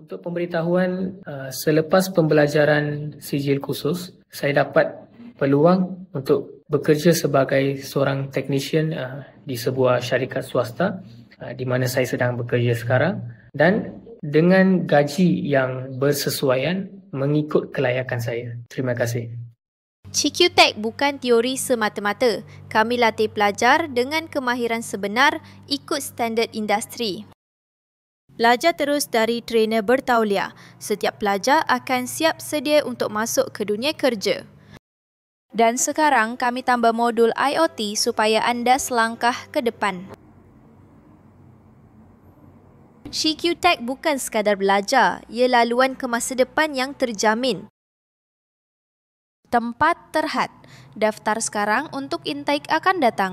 Untuk pemberitahuan, selepas pembelajaran sijil khusus, saya dapat peluang untuk bekerja sebagai seorang technician di sebuah syarikat swasta di mana saya sedang bekerja sekarang, dan dengan gaji yang bersesuaian mengikut kelayakan saya. Terima kasih. CQTech bukan teori semata-mata. Kami latih pelajar dengan kemahiran sebenar ikut standard industri. Belajar terus dari trainer bertauliah. Setiap pelajar akan siap sedia untuk masuk ke dunia kerja. Dan sekarang kami tambah modul IoT supaya anda selangkah ke depan. CQTech bukan sekadar belajar, ia laluan ke masa depan yang terjamin. Tempat terhad. Daftar sekarang untuk intake akan datang.